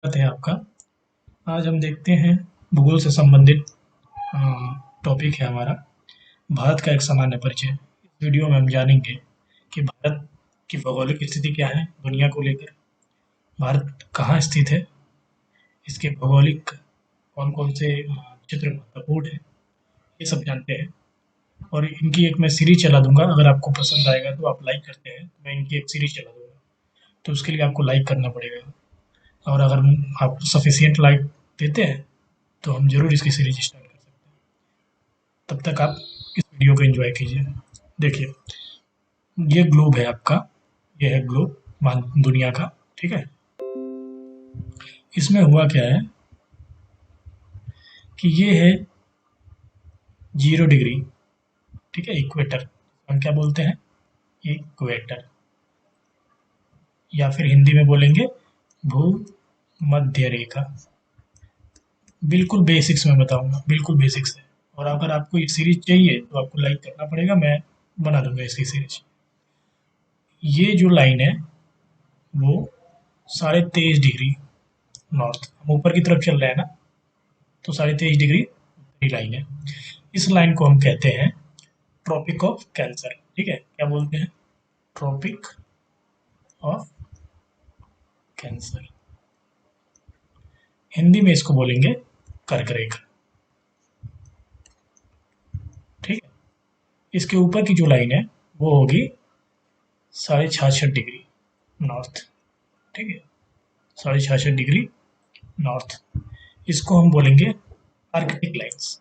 स्वागत है आपका। आज हम देखते हैं भूगोल से संबंधित टॉपिक है हमारा भारत का एक सामान्य परिचय। इस वीडियो में हम जानेंगे कि भारत की भौगोलिक स्थिति क्या है दुनिया को लेकर, भारत कहाँ स्थित है, इसके भौगोलिक कौन-कौन से क्षेत्र महत्वपूर्ण हैं, ये सब जानते हैं। और इनकी एक मैं सीरीज़ चला दूँगा, अगर आपको पसंद आएगा तो आप लाइक करते हैं, मैं इनकी एक सीरीज़ चला दूँगा। तो उसके लिए आपको लाइक करना पड़ेगा और अगर आप सफिशिएंट लाइक देते हैं तो हम ज़रूर इसकी सीरीज स्टार्ट कर सकते हैं। तब तक आप इस वीडियो को एंजॉय कीजिए। देखिए, ये ग्लोब है आपका, ये है ग्लोब मान दुनिया का, ठीक है। इसमें हुआ क्या है कि ये है 0 डिग्री, ठीक है, इक्वेटर। हम क्या बोलते हैं, इक्वेटर, या फिर हिंदी में बोलेंगे भूमध्य रेखा। बिल्कुल बेसिक्स में बताऊंगा, बिल्कुल बेसिक्स है। और अगर आपको ये सीरीज चाहिए तो आपको लाइक करना पड़ेगा, मैं बना दूंगा इसकी सीरीज। ये जो लाइन है वो 23.5 डिग्री नॉर्थ, हम ऊपर की तरफ चल रहे हैं ना, तो 23.5 डिग्री उत्तरी लाइन है। इस लाइन को हम कहते हैं ट्रॉपिक ऑफ कैंसर, ठीक है। क्या बोलते हैं, ट्रॉपिक ऑफ कैंसर। हिंदी में इसको बोलेंगे कर्क रेखा, ठीक है। इसके ऊपर की जो लाइन है वो होगी 66.5 डिग्री नॉर्थ, ठीक है, 66.5 डिग्री नॉर्थ। इसको हम बोलेंगे Arctic lines,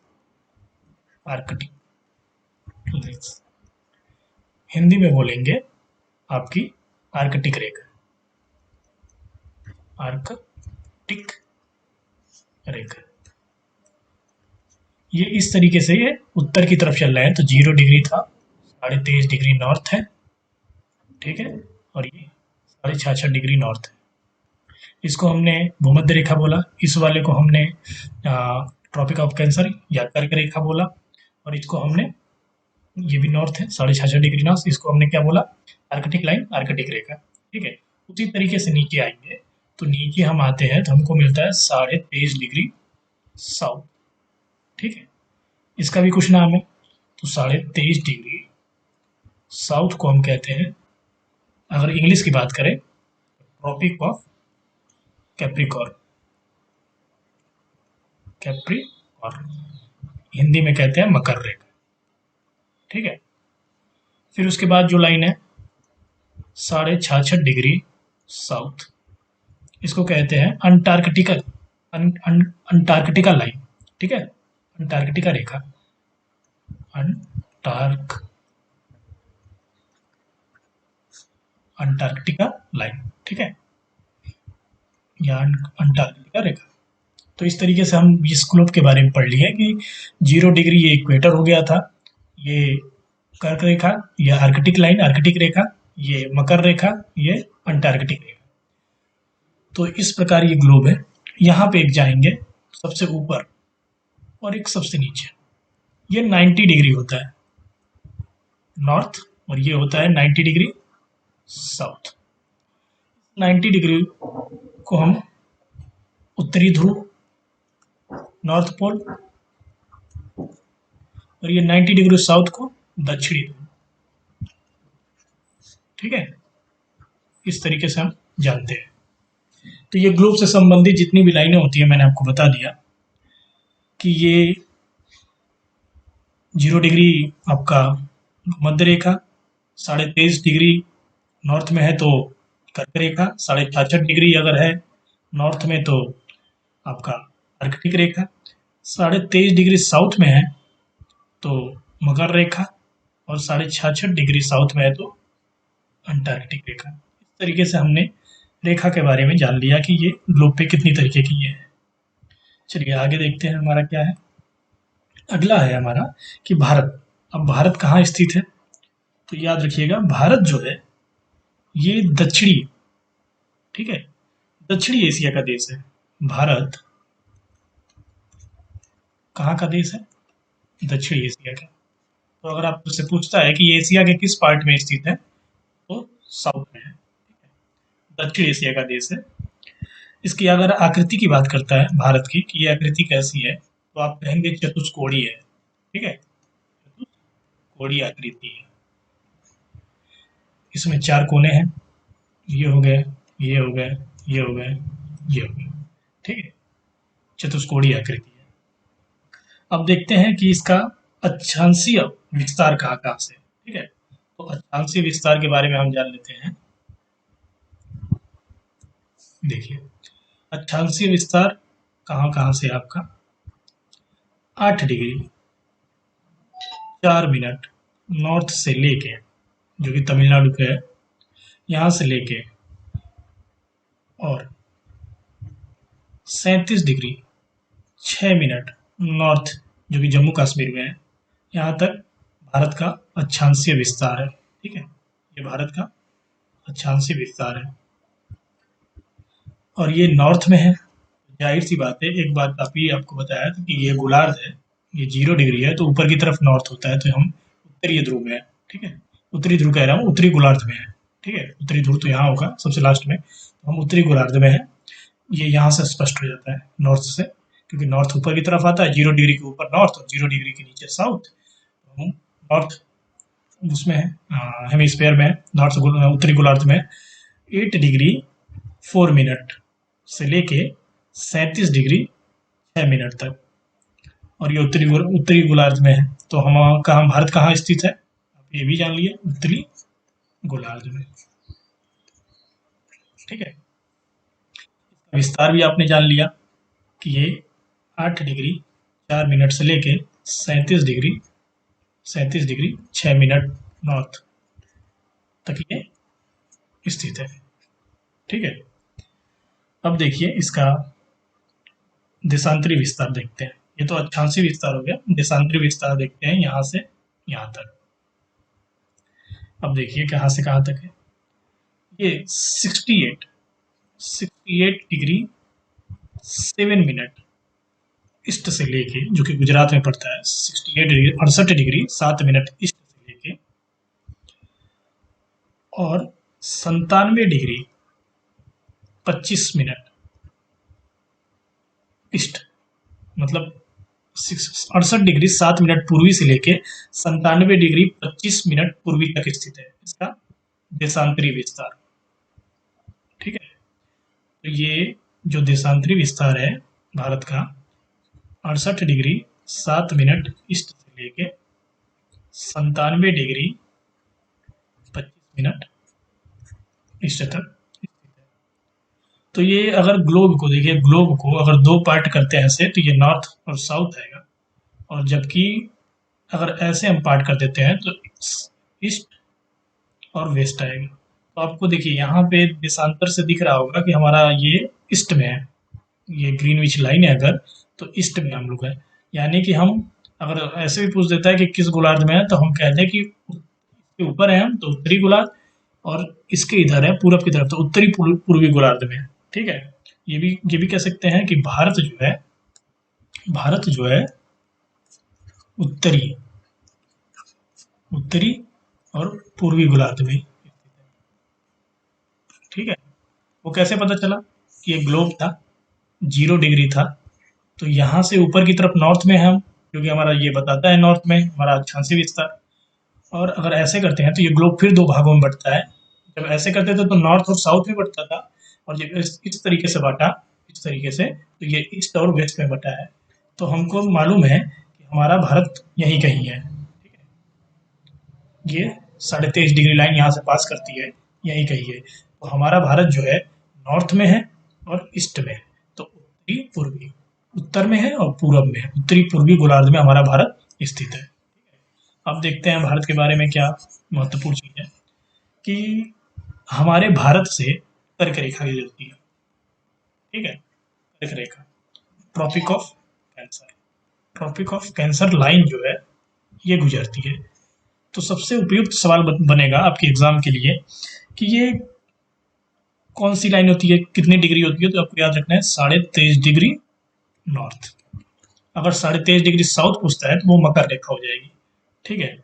Arctic lines. Hindi में बोलेंगे आपकी आर्कटिक रेखा, आर्कटिक रेखा। ये इस तरीके से ये उत्तर की तरफ चल रहा है, तो 0 डिग्री था, 23.5 डिग्री नॉर्थ है, ठीक है, और ये 66.5 डिग्री नॉर्थ है। इसको हमने भूमध्य रेखा बोला, इस वाले को हमने ट्रॉपिक ऑफ कैंसर या कर्क रेखा बोला, और इसको हमने, ये भी नॉर्थ है 66.5 डिग्री नॉर्थ, इसको हमने क्या बोला, आर्कटिक लाइन, आर्कटिक रेखा, ठीक है। उसी तरीके से नीचे आएंगे, तो नीचे हम आते हैं तो हमको मिलता है 23.5 डिग्री साउथ, ठीक है। इसका भी कुछ नाम है, तो 23.5 डिग्री साउथ को हम कहते हैं, अगर इंग्लिश की बात करें, tropic of Capricorn, Capricorn Hindi में कहते हैं मकर रेखा, ठीक है। फिर उसके बाद जो लाइन है 66.5 डिग्री साउथ, इसको कहते हैं अंटार्कटिका, अंटार्कटिका लाइन, ठीक है, अंटार्कटिका रेखा, अंटार्क अंटार्कटिका लाइन, ठीक है, या अंटार्कटिका रेखा। तो इस तरीके से हम इस ग्लोब के बारे में पढ़ लिए कि 0 डिग्री ये इक्वेटर हो गया था, ये कर्क रेखा, ये आर्कटिक लाइन, आर्कटिक रेखा, ये मकर रेखा, ये अंटार्कटिक रेखा। तो इस प्रकार ये ग्लोब है। यहाँ पे एक जाएंगे सबसे ऊपर और एक सबसे नीचे, ये 90 डिग्री होता है नॉर्थ, और ये होता है 90 डिग्री साउथ। 90 डिग्री को हम उत्तरी ध्रुव, नॉर्थ पोल, और ये 90 डिग्री साउथ को दक्षिणी ध्रुव, ठीक है। इस तरीके से हम जानते हैं। तो ये ग्लोब से संबंधित जितनी भी लाइनें होती है मैंने आपको बता दिया कि ये 0 डिग्री आपका मध्य रेखा, 23.5 डिग्री नॉर्थ में है तो कर्क रेखा, 66.5 डिग्री अगर है नॉर्थ में तो आपका आर्कटिक रेखा, 23.5 डिग्री साउथ में है तो मकर रेखा, और 66.5 डिग्री साउथ में है तो अंटार्कटिक रेखा। इस तरीके से हमने रेखा के बारे में जान लिया कि ये ग्लोब पे कितनी तरीके की ये है। चलिए आगे देखते हैं हमारा क्या है। अगला है हमारा कि भारत, अब भारत कहाँ स्थित है, तो याद रखिएगा भारत जो है ये दक्षिणी, ठीक है, दक्षिणी एशिया का देश है। भारत कहाँ का देश है, दक्षिणी एशिया का। तो अगर आप मुझसे पूछता है कि ये एशिया के किस पार्ट में स्थित है, तो साउथ में है, दक्षिण एशिया का देश है। इसकी अगर आकृति की बात करता है भारत की कि ये आकृति कैसी है, तो आप कहेंगे चतुष्कोणीय है। ठीक है, चतुष्कोणीय आकृति है। इसमें 4 कोने हैं, ये हो गए, ये हो गए, ये हो गए, ये हो गए। ठीक है, चतुष्कोणीय आकृति है। अब देखते हैं कि इसका अक्षांशीय विस्तार कहाँ-कहाँ से है। ठीक है, तो अक्षांशीय विस्तार के बारे में हम जान लेते हैं। देखिए, अक्षांशीय विस्तार कहाँ-कहाँ से है आपका? 8 डिग्री 4 मिनट नॉर्थ से लेके, जो कि तमिलनाडु पे है, यहाँ से लेके और 37 डिग्री 6 मिनट नॉर्थ, जो कि जम्मू कश्मीर में है, यहाँ तक भारत का अक्षांशीय विस्तार है। ठीक है, ये भारत का अक्षांशीय विस्तार है और ये नॉर्थ में है। जाहिर सी बात है, एक बात काफी आपको बताया था कि ये गोलार्ध है, ये 0 डिग्री है, तो ऊपर की तरफ नॉर्थ होता है, तो हम उत्तरी ध्रुव में है। ठीक है, उत्तरी ध्रुव कह रहा हूँ, उत्तरी गोलार्ध में है। ठीक है, उत्तरी ध्रुव तो यहाँ होगा सबसे लास्ट में, तो हम उत्तरी गोलार्ध में है। ये यहाँ से स्पष्ट हो जाता है नॉर्थ से, क्योंकि नॉर्थ ऊपर की तरफ आता है, 0 डिग्री के ऊपर नॉर्थ और 0 डिग्री के नीचे साउथ। हम नॉर्थ उसमें है, हेमिस्फेयर में है, नॉर्थ उत्तरी गोलार्ध में 8 डिग्री 4 मिनट से लेके 37 डिग्री 6 मिनट तक, और ये उत्तरी गोलार्ध में है। तो हम कहाँ, भारत कहाँ स्थित है, आप ये भी जान लिए, उत्तरी गोलार्ध में। ठीक है, विस्तार भी आपने जान लिया कि ये 8 डिग्री 4 मिनट से लेके 37 डिग्री 6 मिनट नॉर्थ तक ये स्थित है। ठीक है, अब देखिए इसका देशांतरी विस्तार देखते हैं। ये तो अक्षांशीय विस्तार हो गया, देशांतरी विस्तार देखते हैं यहाँ से यहाँ तक। अब देखिए कहाँ से कहाँ तक है। ये 68 डिग्री 7 मिनट ईस्ट से लेके, जो कि गुजरात में पड़ता है, 68 डिग्री 7 मिनट ईस्ट से लेके, और 97 डिग्री 25 मिनट ईस्ट, मतलब 68 डिग्री 7 मिनट पूर्वी से लेके 97 डिग्री 25 मिनट पूर्वी तक स्थित है इसका देशांतरी विस्तार। ठीक है, तो ये जो देशांतरी विस्तार है भारत का, 68 डिग्री 7 मिनट ईस्ट से लेके 97 डिग्री 25 मिनट ईस्ट तक। तो ये अगर ग्लोब को देखिए, ग्लोब को अगर 2 पार्ट करते हैं ऐसे, तो ये नॉर्थ और साउथ आएगा, और जबकि अगर ऐसे हम पार्ट कर देते हैं तो ईस्ट और वेस्ट आएगा। तो आपको देखिए यहाँ पे देशांतर से दिख रहा होगा कि हमारा ये ईस्ट में है, ये ग्रीनविच लाइन है अगर, तो ईस्ट में हम लोग है। यानी कि हम अगर ऐसे भी पूछ देता है कि किस गोलार्ध में है, तो हम कहते हैं कि इसके ऊपर है हम, तो उत्तरी गोलार्ध, और इसके इधर है पूरब की तरफ, तो उत्तरी पूर्वी गोलार्ध में है। ठीक है, ये भी कह सकते हैं कि भारत जो है उत्तरी उत्तरी और पूर्वी गोलार्ध में। ठीक है, वो कैसे पता चला कि ये ग्लोब था, 0 डिग्री था, तो यहाँ से ऊपर की तरफ नॉर्थ में है हम, क्योंकि हमारा ये बताता है नॉर्थ में हमारा अक्षांशीय विस्तार। और अगर ऐसे करते हैं तो ये ग्लोब फिर 2 भागों में बंटता है। जब ऐसे करते थे तो नॉर्थ और साउथ में बंटता था, और जब इस तरीके से बांटा, इस तरीके से, तो ये ईस्ट और वेस्ट में बंटा है। तो हमको मालूम है कि हमारा भारत यहीं कहीं है। ठीक है, ये 23.5 डिग्री लाइन यहाँ से पास करती है, यहीं कहीं है। तो हमारा भारत जो है नॉर्थ में है और ईस्ट में है, तो उत्तरी पूर्वी, उत्तर में है और पूरब में है, उत्तरी पूर्वी गोलार्ध में हमारा भारत स्थित है। अब देखते हैं भारत के बारे में क्या महत्वपूर्ण चीज है कि हमारे भारत से कर्क रेखा गुजरती है। ठीक है, कर्क रेखा, tropic of cancer, tropic of cancer line जो है ये गुजरती है। तो सबसे उपयुक्त सवाल बनेगा आपके एग्जाम के लिए कि ये कौन सी लाइन होती है, कितनी डिग्री होती है, तो आपको याद रखना है 23.5 डिग्री नॉर्थ। अगर 23.5 डिग्री साउथ पूछता है तो वो मकर रेखा हो जाएगी। ठीक है,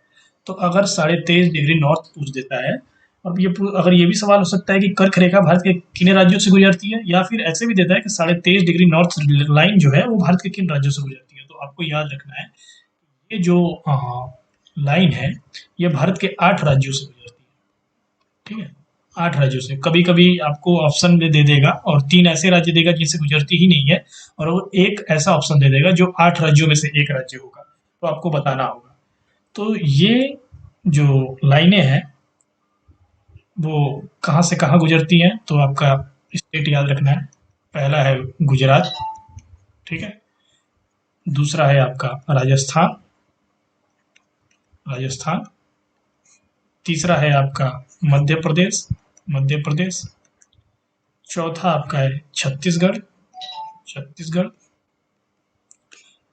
तो अगर 23.5 डिग्री नॉर्थ पूछ देता है और अगर ये भी सवाल हो सकता है कि कर्क रेखा भारत के किन राज्यों से गुजरती है, या फिर ऐसे भी देता है कि 23.5 डिग्री नॉर्थ लाइन जो है वो भारत के किन राज्यों से गुजरती है। तो आपको याद रखना है ये जो लाइन है ये भारत के 8 राज्यों से गुजरती है। ठीक है, 8 राज्यों से। कभी कभी आपको ऑप्शन में दे देगा और 3 ऐसे राज्य देगा जिनसे गुजरती ही नहीं है, और वो एक ऐसा ऑप्शन दे देगा जो 8 राज्यों में से एक राज्य होगा, तो आपको बताना होगा। तो ये जो लाइनें हैं वो कहाँ से कहाँ गुजरती हैं, तो आपका स्टेट याद रखना है। पहला है गुजरात, ठीक है। दूसरा है आपका राजस्थान, राजस्थान। तीसरा है आपका मध्य प्रदेश, मध्य प्रदेश। चौथा आपका है छत्तीसगढ़, छत्तीसगढ़।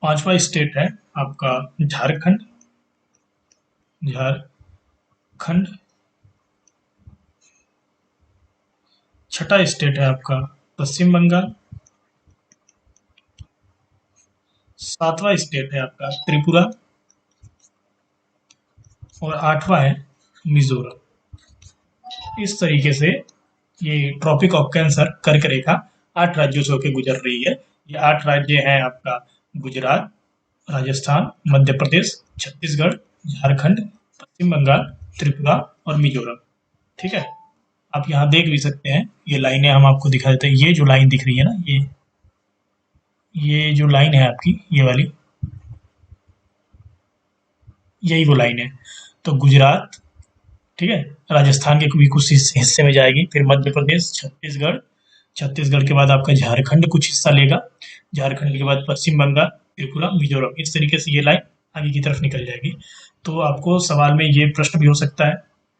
पांचवा स्टेट है आपका झारखंड, झारखंड। छठा स्टेट है आपका पश्चिम बंगाल। सातवां स्टेट है आपका त्रिपुरा, और आठवां है मिजोरम। इस तरीके से ये ट्रॉपिक ऑफ कैंसर कर्क रेखा 8 राज्यों से होकर गुजर रही है। ये 8 राज्य हैं आपका गुजरात, राजस्थान, मध्य प्रदेश, छत्तीसगढ़, झारखंड, पश्चिम बंगाल, त्रिपुरा और मिजोरम। ठीक है, आप यहाँ देख भी सकते हैं, ये लाइनें हम आपको दिखा देते हैं। ये जो लाइन दिख रही है ना, ये जो लाइन है आपकी, ये वाली, यही वो लाइन है। तो गुजरात, ठीक है, राजस्थान के भी कुछ हिस्से में जाएगी, फिर मध्य प्रदेश, छत्तीसगढ़, छत्तीसगढ़ के बाद आपका झारखंड कुछ हिस्सा लेगा, झारखंड के बाद पश्चिम बंगाल, त्रिपुरा, मिजोरम। इस तरीके से ये लाइन आगे की तरफ निकल जाएगी। तो आपको सवाल में ये प्रश्न भी हो सकता है,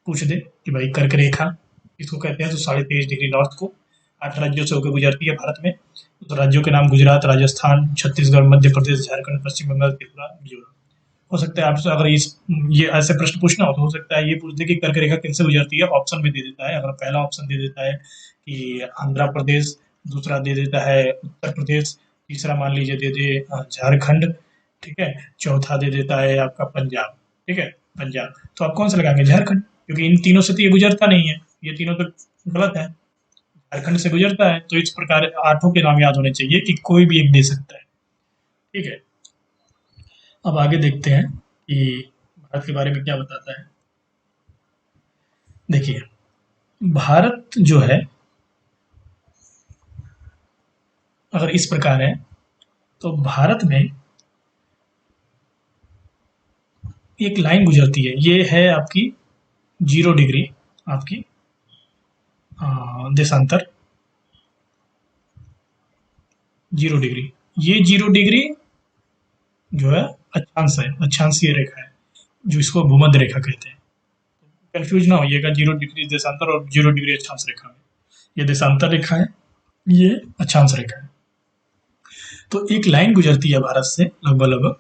पूछ दे कि भाई कर्क रेखा इसको कहते हैं, तो 23.5 डिग्री नॉर्थ को 8 राज्यों से होकर गुजरती है भारत में। तो राज्यों के नाम गुजरात, राजस्थान, छत्तीसगढ़, मध्य प्रदेश, झारखंड, पश्चिम बंगाल, त्रिपुरा, मिजोरम। हो सकता है आपसे अगर ये ऐसे प्रश्न पूछना हो तो हो सकता है ये पूछ दे कि कर्क रेखा किनसे गुजरती है, ऑप्शन में दे देता है। अगर पहला ऑप्शन दे देता है कि आंध्र प्रदेश, दूसरा दे देता है उत्तर प्रदेश, तीसरा मान लीजिए दे दे झारखंड, ठीक है, चौथा दे देता है आपका पंजाब, ठीक है, पंजाब। तो आप कौन सा लगाएंगे? झारखंड, क्योंकि इन तीनों से तो ये गुजरता नहीं है, ये तीनों तो गलत है। झारखंड से गुजरता है, तो इस प्रकार 8 के नाम याद होने चाहिए कि कोई भी एक दे सकता है। ठीक है, अब आगे देखते हैं कि भारत के बारे में क्या बताता है। देखिए, भारत जो है अगर इस प्रकार है, तो भारत में एक लाइन गुजरती है, ये है आपकी 0 डिग्री, आपकी देशांतर 0 डिग्री। ये 0 डिग्री जो है अक्षांश है, अक्षांशीय रेखा है, जो इसको भूमध्य रेखा कहते हैं। कंफ्यूज ना होइएगा 0 डिग्री देशांतर और 0 डिग्री अक्षांश रेखा में। ये देशांतर रेखा है, ये अक्षांश रेखा है। तो एक लाइन गुजरती है भारत से लगभग लगभग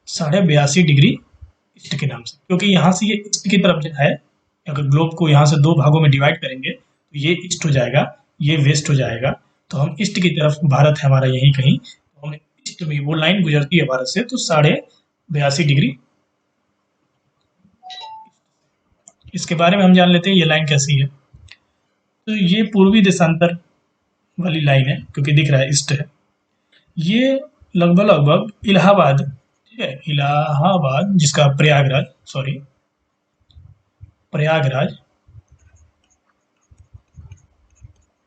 82.5 डिग्री ईस्ट के नाम से, क्योंकि यहाँ से ये ईस्ट की तरफ है। अगर ग्लोब को यहाँ से 2 भागों में डिवाइड करेंगे तो ये ईस्ट हो जाएगा, ये वेस्ट हो जाएगा। तो हम ईस्ट की तरफ, भारत है हमारा यहीं कहीं, तो हम ईस्ट में वो लाइन गुजरती है भारत से, तो 82.5 डिग्री। इसके बारे में हम जान लेते हैं ये लाइन कैसी है। तो ये पूर्वी देशांतर वाली लाइन है, क्योंकि दिख रहा है ईस्ट है। ये लगभग लगभग इलाहाबाद, ठीक है, इलाहाबाद जिसका प्रयागराज, सॉरी प्रयागराज,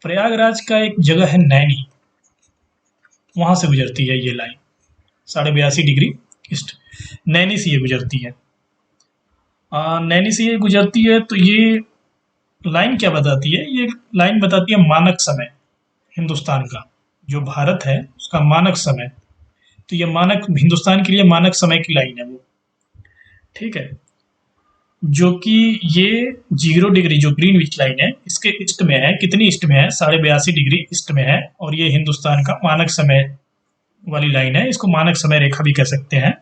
प्रयागराज का एक जगह है नैनी, वहां से गुजरती है ये लाइन 82.5 डिग्री ईस्ट। नैनी से ये गुजरती है। नैनी से ये गुजरती है, तो ये लाइन क्या बताती है? ये लाइन बताती है मानक समय हिंदुस्तान का, जो भारत है उसका मानक समय। तो ये मानक हिंदुस्तान के लिए मानक समय की लाइन है वो, ठीक है, जो कि ये 0 डिग्री जो ग्रीन विच लाइन है इसके ईस्ट में है। कितनी ईस्ट में है? 82.5 डिग्री ईस्ट में है, और ये हिंदुस्तान का मानक समय वाली लाइन है। इसको मानक समय रेखा भी कह सकते हैं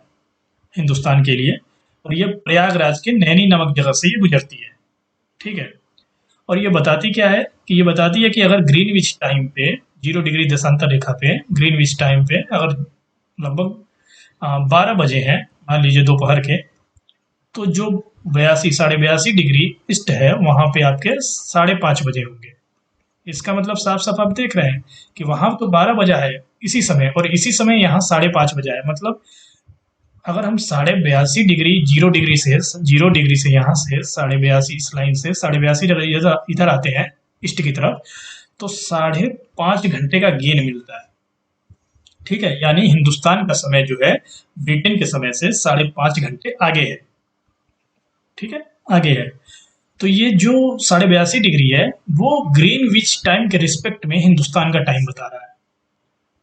हिंदुस्तान के लिए। और ये प्रयागराज के नैनी नामक जगह से ये गुजरती है, ठीक है। और ये बताती क्या है कि ये बताती है कि अगर ग्रीन विच टाइम पे 0 डिग्री देशांतर रेखा पे ग्रीन विच टाइम पे अगर लगभग 12 बजे हैं, मान लीजिए दोपहर के, तो जो 82 82.5 डिग्री ईस्ट है, वहां पे आपके 5:30 बजे होंगे। इसका मतलब साफ साफ आप देख रहे हैं कि वहां तो 12 बजा है इसी समय, और इसी समय यहाँ 5:30 बजा है। मतलब अगर हम 82.5 डिग्री 0 डिग्री से 0 डिग्री से यहाँ से 82.5 इस लाइन से 82.5 इधर आते हैं ईस्ट की तरफ, तो 5.5 घंटे का गेन मिलता है। ठीक है, यानी हिंदुस्तान का समय जो है ब्रिटेन के समय से 5.5 घंटे आगे है। ठीक है, आगे है। तो ये जो 82.5 डिग्री है वो ग्रीनविच टाइम के रिस्पेक्ट में हिंदुस्तान का टाइम बता रहा है।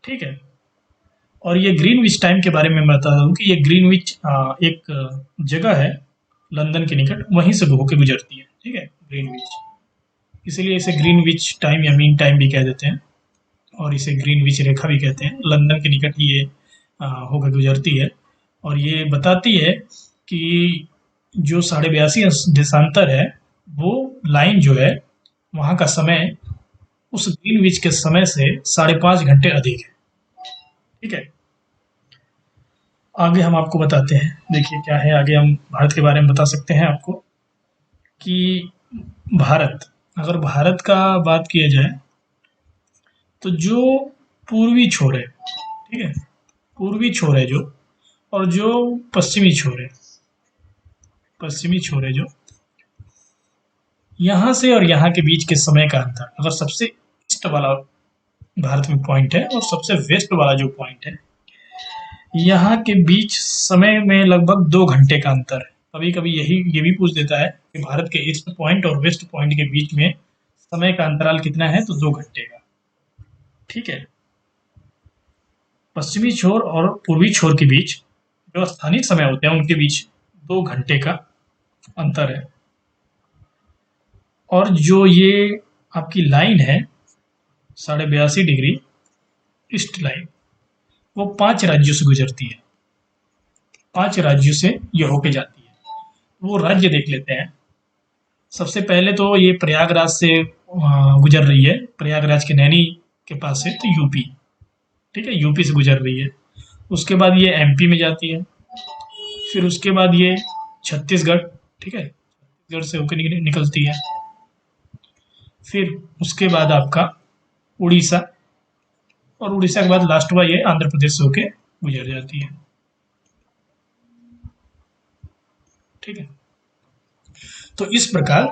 ठीक है, और ये ग्रीनविच टाइम के बारे में मैं बता दूं कि ये ग्रीनविच एक जगह है लंदन के निकट, वहीं से होके गुजरती है। ठीक है, ग्रीनविच, इसीलिए इसे ग्रीनविच टाइम या मीन टाइम भी कह देते हैं, और इसे ग्रीनविच रेखा भी कहते हैं। लंदन के निकट ही ये होकर गुजरती है, और ये बताती है कि जो 82.5 देशांतर है, वो लाइन जो है वहाँ का समय उस ग्रीनविच के समय से 5.5 घंटे अधिक है। ठीक है, आगे हम आपको बताते हैं। देखिए क्या है आगे, हम भारत के बारे में बता सकते हैं आपको कि भारत, अगर भारत का बात किया जाए तो जो पूर्वी छोर है, ठीक है, पूर्वी छोर है जो, और जो पश्चिमी छोर है, पश्चिमी छोर है जो, यहाँ से और यहाँ के बीच के समय का अंतर, अगर सबसे ईस्ट वाला भारत में पॉइंट है और सबसे वेस्ट वाला जो पॉइंट है, यहाँ के बीच समय में लगभग 2 घंटे का अंतर है। कभी कभी ये भी पूछ देता है कि भारत के ईस्ट पॉइंट और वेस्ट पॉइंट के बीच में समय का अंतराल कितना है, तो 2 घंटे का। ठीक है, पश्चिमी छोर और पूर्वी छोर के बीच जो स्थानीय समय होते हैं उनके बीच 2 घंटे का अंतर है। और जो ये आपकी लाइन है 82.5 डिग्री ईस्ट लाइन, वो 5 राज्यों से गुजरती है, 5 राज्यों से ये होके जाती है। वो राज्य देख लेते हैं। सबसे पहले तो ये प्रयागराज से गुजर रही है, प्रयागराज के नैनी के पास है, तो यूपी। ठीक है, यूपी से गुजर रही है। उसके बाद ये एमपी में जाती है, फिर उसके बाद ये छत्तीसगढ़, ठीक है, छत्तीसगढ़ से होकर निकलती है। फिर उसके बाद आपका उड़ीसा, और उड़ीसा के बाद लास्ट हुआ ये आंध्र प्रदेश से होके गुजर जाती है। ठीक है, तो इस प्रकार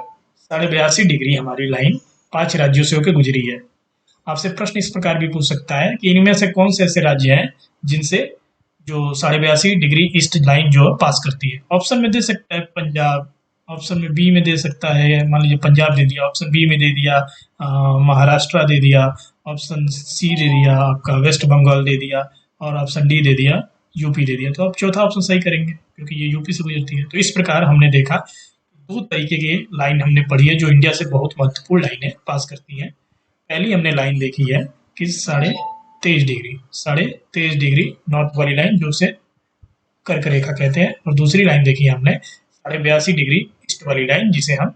82.5 डिग्री हमारी लाइन 5 राज्यों से होकर गुजरी है। आपसे प्रश्न इस प्रकार भी पूछ सकता है कि इनमें से कौन से ऐसे राज्य हैं जिनसे जो 82.5 डिग्री ईस्ट लाइन जो पास करती है। ऑप्शन में दे सकता है पंजाब, ऑप्शन में बी में दे सकता है, मान लीजिए पंजाब दे दिया, ऑप्शन बी में दे दिया महाराष्ट्र दे दिया, ऑप्शन सी दे दिया आपका वेस्ट बंगाल दे दिया, और ऑप्शन डी दे दिया यूपी दे दिया। तो आप चौथा ऑप्शन सही करेंगे क्योंकि ये यूपी से गुजरती है। तो इस प्रकार हमने देखा 2 तरीके की लाइन हमने पढ़ी है जो इंडिया से बहुत महत्वपूर्ण लाइनें पास करती हैं। पहली हमने लाइन देखी है कि 23.5 डिग्री नॉर्थ वाली लाइन जो उसे कर्क रेखा कहते हैं, और दूसरी लाइन देखी है हमने 82.5 डिग्री ईस्ट वाली लाइन जिसे हम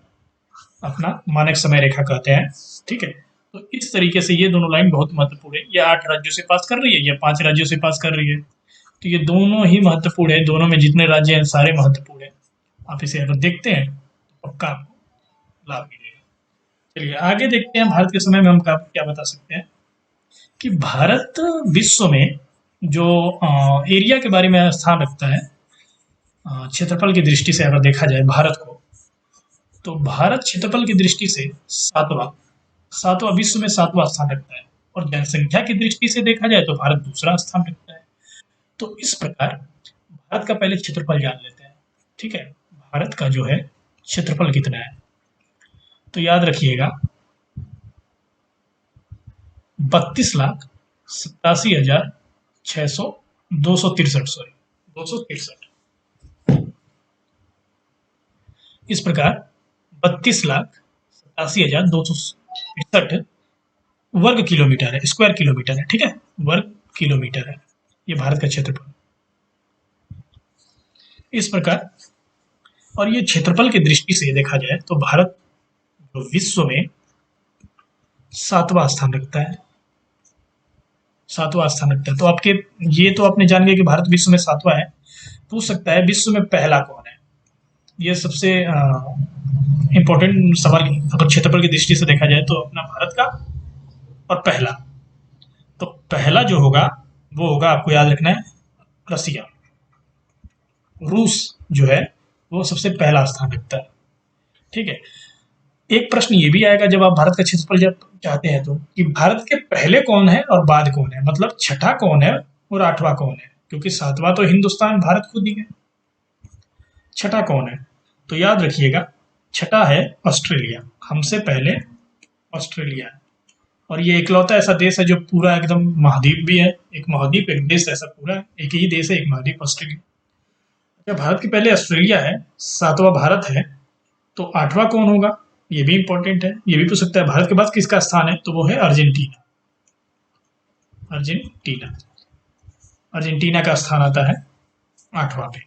अपना मानक समय रेखा कहते हैं। ठीक है, तो इस तरीके से ये दोनों लाइन बहुत महत्वपूर्ण है। ये 8 राज्यों से पास कर रही है, ये 5 राज्यों से पास कर रही है। तो ये दोनों ही महत्वपूर्ण है, दोनों में जितने राज्य हैं सारे महत्वपूर्ण है। आप इसे अगर देखते हैं तो पक्का आपको लाभ मिलेगा। चलिए आगे देखते हैं भारत के समय में हम क्या बता सकते हैं कि भारत विश्व में जो एरिया के बारे में स्थान रखता है, क्षेत्रफल की दृष्टि से अगर देखा जाए भारत को, तो भारत क्षेत्रफल की दृष्टि से सातवां विश्व में 7वां स्थान रखता है, और जनसंख्या की दृष्टि से देखा जाए तो भारत दूसरा स्थान रखता है। तो इस प्रकार भारत का पहले क्षेत्रफल जान लेते हैं। ठीक है, भारत का जो है क्षेत्रफल कितना है, तो याद रखिएगा 32,87,263 इस प्रकार 32,87,263 वर्ग किलोमीटर है, स्क्वायर किलोमीटर है। ठीक है, वर्ग किलोमीटर है ये भारत का क्षेत्रफल इस प्रकार। और ये क्षेत्रफल की दृष्टि से देखा जाए तो भारत जो विश्व में 7वां स्थान रखता है, 7वां स्थान रखता है। तो आपके ये तो आपने जान गए कि भारत विश्व में 7वां है। पूछ सकता है विश्व में पहला कौन है, ये सबसे इम्पोर्टेंट सवाल अगर क्षेत्रफल की दृष्टि से देखा जाए तो अपना भारत का। और पहला, तो पहला जो होगा वो होगा, आपको याद रखना है, रसिया। रूस जो है वो सबसे पहला स्थान रखता है। ठीक है। एक प्रश्न ये भी आएगा जब आप भारत का क्षेत्रफल जब चाहते हैं तो, कि भारत के पहले कौन है और बाद कौन है, मतलब छठा कौन है और आठवां कौन है, क्योंकि सातवां तो हिंदुस्तान भारत खुद ही है। छठा कौन है? तो याद रखिएगा, छठा है ऑस्ट्रेलिया। हमसे पहले ऑस्ट्रेलिया है। और ये इकलौता ऐसा देश है जो पूरा एकदम महाद्वीप भी है। एक महाद्वीप, एक देश ऐसा पूरा है, एक ही देश है, एक महाद्वीप ऑस्ट्रेलिया। जब भारत के पहले ऑस्ट्रेलिया है, सातवां भारत है, तो आठवां कौन होगा? ये भी इंपॉर्टेंट है। ये भी पूछ सकता है भारत के बाद किसका स्थान है, तो वो है अर्जेंटीना। अर्जेंटीना। अर्जेंटीना का स्थान आता है आठवां पे।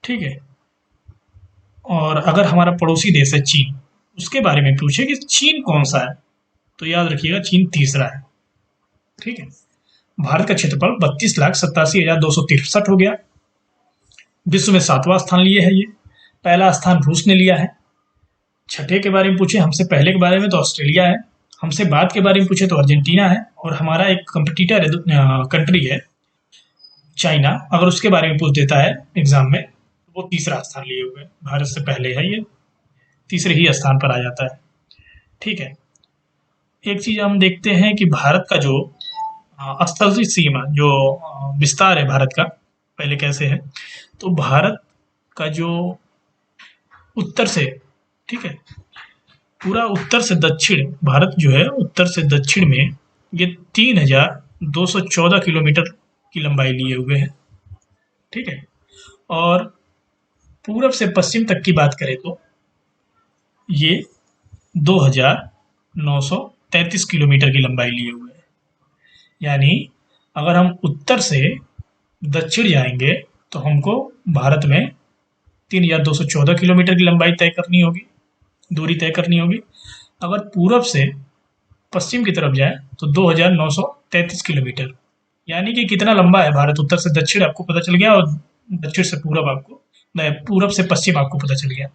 ठीक है। और अगर हमारा पड़ोसी देश है चीन, उसके बारे में पूछे कि चीन कौन सा है, तो याद रखिएगा चीन तीसरा है। ठीक है। भारत का क्षेत्रफल 32,87,263 हो गया। विश्व में सातवां स्थान लिए है ये। पहला स्थान रूस ने लिया है। छठे के बारे में पूछे हमसे पहले के बारे में तो ऑस्ट्रेलिया है। हमसे बाद के बारे में पूछे तो अर्जेंटीना है। और हमारा एक कंपटीटर कंट्री है चाइना, अगर उसके बारे में पूछ देता है एग्जाम में तो वो तीसरा स्थान लिए हुए हैं। भारत से पहले है ये, तीसरे ही स्थान पर आ जाता है। ठीक है। एक चीज हम देखते हैं कि भारत का जो स्थलीय सीमा, जो विस्तार है भारत का, पहले कैसे है, तो भारत का जो उत्तर से, ठीक है, पूरा उत्तर से दक्षिण, भारत जो है उत्तर से दक्षिण में ये 3,214 किलोमीटर की लंबाई लिए हुए है। ठीक है। और पूरब से पश्चिम तक की बात करें तो ये 2,933 किलोमीटर की लंबाई लिए हुए है। यानी अगर हम उत्तर से दक्षिण जाएंगे तो हमको भारत में 3,214 किलोमीटर की लंबाई तय करनी होगी, दूरी तय करनी होगी। अगर पूरब से पश्चिम की तरफ जाए तो 2,933 किलोमीटर। यानी कि कितना लंबा है भारत, उत्तर से दक्षिण आपको पता चल गया, और दक्षिण से पूरब आपको, नहीं, पूरब से पश्चिम आपको पता चल गया। इस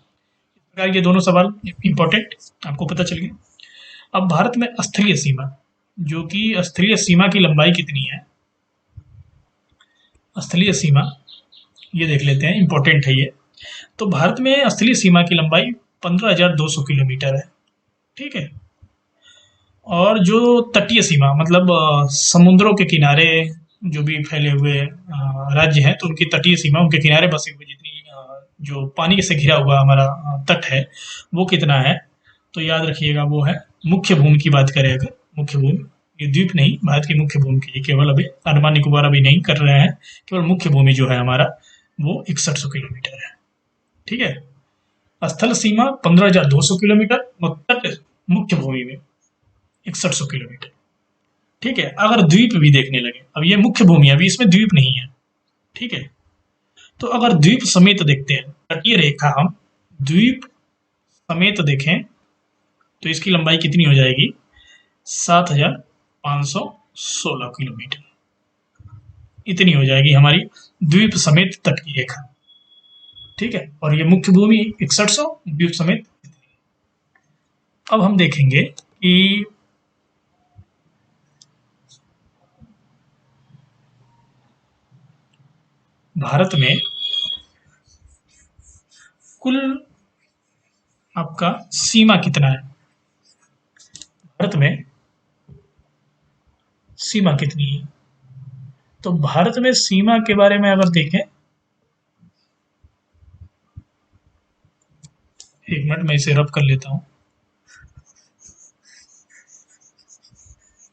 प्रकार ये दोनों सवाल इंपॉर्टेंट आपको पता चल गया। अब भारत में स्थलीय सीमा, जो कि स्थलीय सीमा की लंबाई कितनी है, स्थलीय सीमा ये देख लेते हैं, इंपॉर्टेंट है ये। तो भारत में स्थलीय सीमा की लंबाई 15,200 किलोमीटर है। ठीक है। और जो तटीय सीमा, मतलब समुद्रों के किनारे जो भी फैले हुए राज्य हैं, तो उनकी तटीय सीमा, उनके किनारे बसे हुए जितनी जो पानी से घिरा हुआ हमारा तट है, वो कितना है, तो याद रखिएगा वो है, मुख्य भूमि की बात करें अगर, मुख्य भूमि, ये द्वीप नहीं, भारत की मुख्य भूमि की, केवल अभी अंडमान निकोबार अभी नहीं कर रहे हैं, केवल मुख्य भूमि जो है हमारा वो 6100 किलोमीटर है। ठीक है। स्थल सीमा 15,200 किलोमीटर और तट मुख्य भूमि में 6100 किलोमीटर। ठीक है। अगर द्वीप भी देखने लगे, अब ये मुख्य भूमि है, अभी इसमें द्वीप नहीं है। ठीक है। तो अगर द्वीप समेत देखते हैं, तटीय रेखा हम द्वीप समेत देखें तो इसकी लंबाई कितनी हो जाएगी, 7,516 किलोमीटर। इतनी हो जाएगी हमारी द्वीप समेत तट की रेखा। ठीक है। और ये मुख्य भूमि 6100, द्वीप समेत। अब हम देखेंगे कि भारत में कुल आपका सीमा कितना है, भारत में सीमा कितनी है। तो भारत में सीमा के बारे में अगर देखें, एक मिनट मैं इसे रब कर लेता हूं।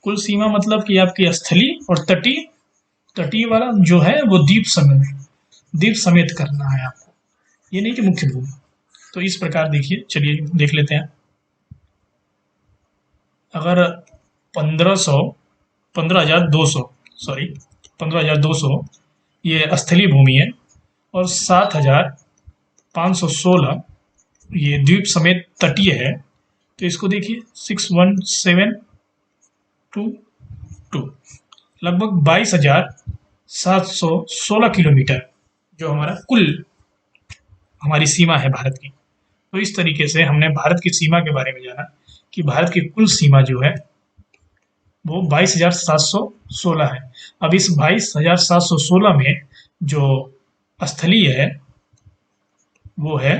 कुल सीमा मतलब कि आपकी स्थलीय और तटीय, तटीय वाला जो है वो द्वीप समेत करना है आपको, ये नहीं कि मुख्य भूमि। तो इस प्रकार देखिए, चलिए देख लेते हैं। अगर 1500, 15,200, सॉरी 15,200 ये स्थलीय भूमि है, और 7,516 ये द्वीप समेत तटीय है, तो इसको देखिए 61722, लगभग 22,716 किलोमीटर जो हमारा कुल हमारी सीमा है भारत की। तो इस तरीके से हमने भारत की सीमा के बारे में जाना कि भारत की कुल सीमा जो है वो 22,716 है। अब इस 22,716 में जो स्थलीय है वो है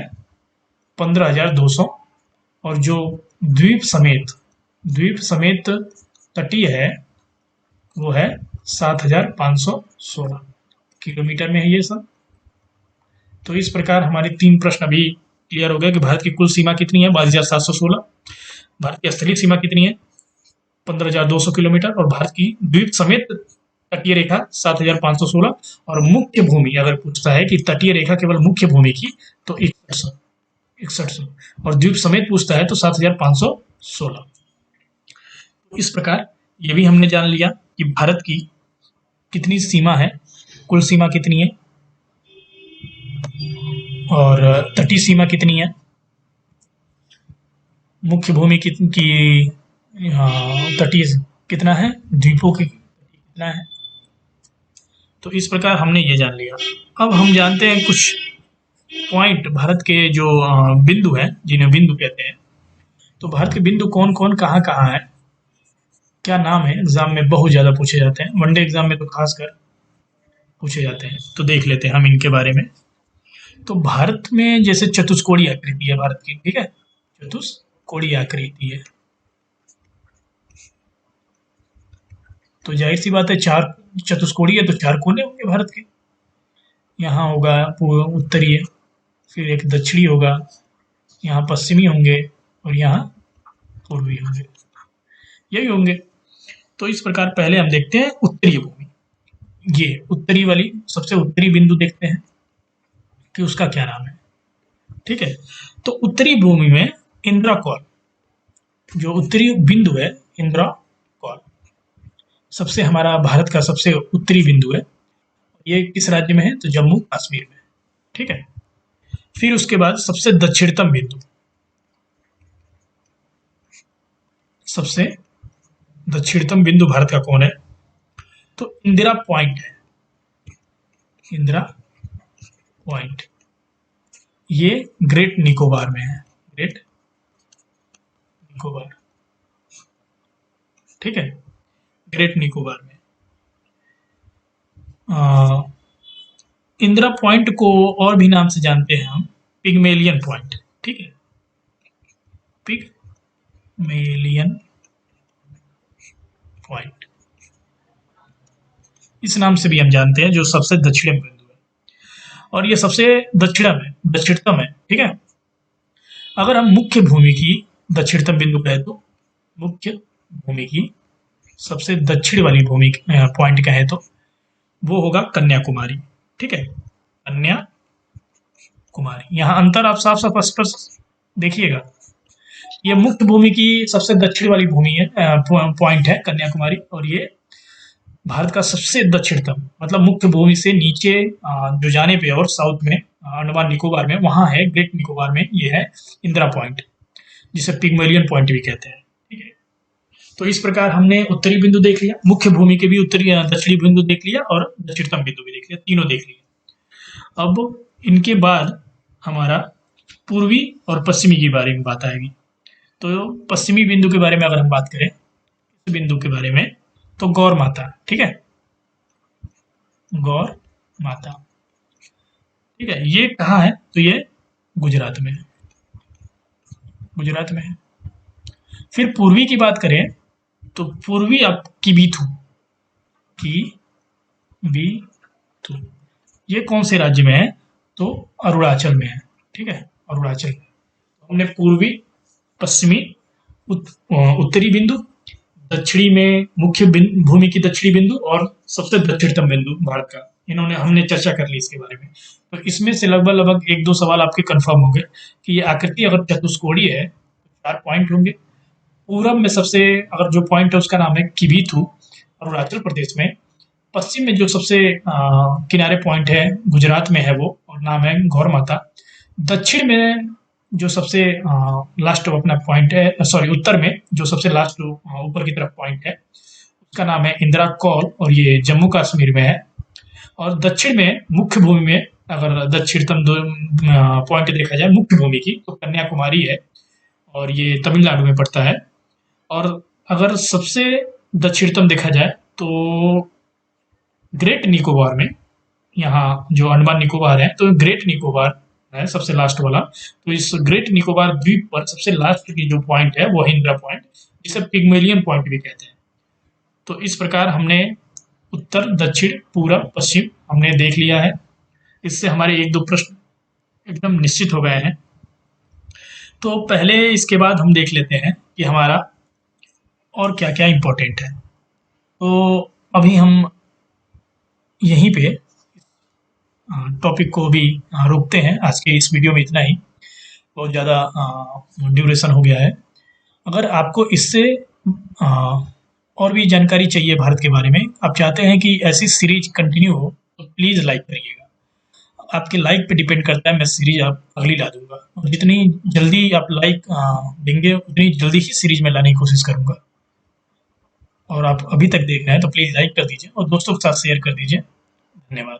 15,200, और जो द्वीप समेत तटीय है वो है 7,516 किलोमीटर में है ये सब। तो इस प्रकार हमारे 3 प्रश्न अभी क्लियर हो गए कि भारत की कुल सीमा कितनी है 22,716, भारत की स्थलीय सीमा कितनी है 15,200 किलोमीटर, और भारत की द्वीप समेत तटीय रेखा 7,516, और मुख्य भूमि अगर पूछता है कि तटीय रेखा केवल मुख्य भूमि की तो 6100, और द्वीप समेत पूछता है तो 7,516। इस प्रकार ये भी हमने जान लिया कि भारत की कितनी सीमा है, कुल सीमा कितनी है और तटीय सीमा कितनी है, मुख्य भूमि की तटीय कितना है, द्वीपों की कितना है। तो इस प्रकार हमने ये जान लिया। अब हम जानते हैं कुछ पॉइंट भारत के जो बिंदु हैं जिन्हें बिंदु कहते हैं। तो भारत के बिंदु कौन कौन कहाँ कहाँ है, क्या नाम है, एग्जाम में बहुत ज़्यादा पूछे जाते हैं, वनडे एग्जाम में तो खासकर पूछे जाते हैं। तो देख लेते हैं हम इनके बारे में। तो भारत में जैसे चतुष्कोणीय आकृति है भारत की, ठीक है, चतुष्कोणीय आकृति है। तो जाहिर सी बात है चार चतुष्कोणीय है तो 4 कोने होंगे भारत के। यहाँ होगा उत्तरीय, फिर एक दक्षिणी होगा, यहाँ पश्चिमी होंगे और यहाँ पूर्वी होंगे, यही होंगे। तो इस प्रकार पहले हम देखते हैं उत्तरीय भूमि। ये उत्तरी वाली सबसे उत्तरी बिंदु देखते हैं कि उसका क्या नाम है, ठीक है। तो उत्तरी भूमि में इंदिरा कॉल, जो उत्तरी बिंदु है इंदिरा कॉल, सबसे हमारा भारत का सबसे उत्तरी बिंदु है। ये किस राज्य में है तो जम्मू कश्मीर में, ठीक है। फिर उसके बाद सबसे दक्षिणतम बिंदु, सबसे दक्षिणतम बिंदु भारत का कौन है तो इंदिरा पॉइंट है, इंदिरा पॉइंट। ये ग्रेट निकोबार में है, ग्रेट निकोबार, ठीक है, ग्रेट निकोबार में। इंदिरा पॉइंट को और भी नाम से जानते हैं हम, पिग्मेलियन पॉइंट, ठीक है, पिग्मेलियन पॉइंट इस नाम से भी हम जानते हैं, जो सबसे दक्षिण बिंदु है, और ये सबसे दक्षिणतम है, ठीक है। अगर हम मुख्य भूमि की दक्षिणतम बिंदु कहें तो मुख्य भूमि की सबसे दक्षिण वाली भूमि पॉइंट कहें तो वो होगा कन्याकुमारी, ठीक है, कन्याकुमारी। यहाँ अंतर आप साफ साफ स्पष्ट देखिएगा। ये मुख्य भूमि की सबसे दक्षिण वाली भूमि है, पॉइंट है कन्याकुमारी, और ये भारत का सबसे दक्षिणतम, मतलब मुख्य भूमि से नीचे जो जाने पे और साउथ में अंडमान निकोबार में वहाँ है, ग्रेट निकोबार में ये है इंदिरा पॉइंट, जिसे पिग्मेलियन पॉइंट भी कहते हैं, ठीक है। तो इस प्रकार हमने उत्तरी बिंदु देख लिया, मुख्य भूमि के भी उत्तरी दक्षिणी बिंदु देख लिया और दक्षिणतम बिंदु भी देख लिया, तीनों देख लिया। अब इनके बाद हमारा पूर्वी और पश्चिमी के बारे में बात आएगी। तो पश्चिमी बिंदु के बारे में अगर हम बात करें, इस बिंदु के बारे में, तो गौर माता, ठीक है, गौर माता, ठीक है। ये कहाँ है तो ये गुजरात में है, गुजरात में है। फिर पूर्वी की बात करें तो पूर्वी अब किबीथु, ये कौन से राज्य में है तो अरुणाचल में है, ठीक है, अरुणाचल में। हमने पूर्वी, पश्चिमी, उत्तरी बिंदु, दक्षिणी में मुख्य भूमि की दक्षिणी बिंदु और सबसे दक्षिणतम बिंदु भारत का, इन्होंने हमने चर्चा कर ली इसके बारे में। तो इसमें से लगभग 1-2 सवाल आपके कंफर्म हो गए कि ये आकृति अगर चतुष्कोणीय है तो 4 पॉइंट होंगे। पूरब में सबसे अगर जो पॉइंट है उसका नाम है किबीथु, अरुणाचल प्रदेश में। पश्चिम में जो सबसे किनारे पॉइंट है गुजरात में है वो, और नाम है गौर माता। दक्षिण में जो सबसे लास्ट अपना पॉइंट है, सॉरी उत्तर में जो सबसे लास्ट ऊपर की तरफ पॉइंट है उसका नाम है इंदिरा कॉल, और ये जम्मू कश्मीर में है। और दक्षिण में मुख्य भूमि में अगर दक्षिणतम पॉइंट देखा जाए मुख्य भूमि की, तो कन्याकुमारी है और ये तमिलनाडु में पड़ता है। और अगर सबसे दक्षिणतम देखा जाए तो ग्रेट निकोबार में, यहाँ जो अंडमान निकोबार है तो ग्रेट निकोबार है सबसे लास्ट वाला। तो इस ग्रेट निकोबार द्वीप पर सबसे लास्ट की जो पॉइंट है वो है इंदिरा पॉइंट, जिसे पिग्मेलियन पॉइंट भी कहते हैं। तो इस प्रकार हमने उत्तर, दक्षिण, पूरब, पश्चिम हमने देख लिया है। इससे हमारे एक दो प्रश्न एकदम निश्चित हो गए हैं। तो पहले इसके बाद हम देख लेते हैं कि हमारा और क्या क्या इम्पोर्टेंट है। तो अभी हम यहीं पे टॉपिक को भी रोकते हैं। आज के इस वीडियो में इतना ही, बहुत ज़्यादा ड्यूरेशन हो गया है। अगर आपको इससे और भी जानकारी चाहिए भारत के बारे में, आप चाहते हैं कि ऐसी सीरीज कंटिन्यू हो, तो प्लीज़ लाइक करिएगा। आपके लाइक पे डिपेंड करता है मैं सीरीज आप अगली ला दूंगा, और जितनी जल्दी आप लाइक देंगे उतनी जल्दी ही सीरीज में लाने की कोशिश करूंगा। और आप अभी तक देख रहे हैं तो प्लीज़ लाइक कर दीजिए और दोस्तों के साथ शेयर कर दीजिए। धन्यवाद।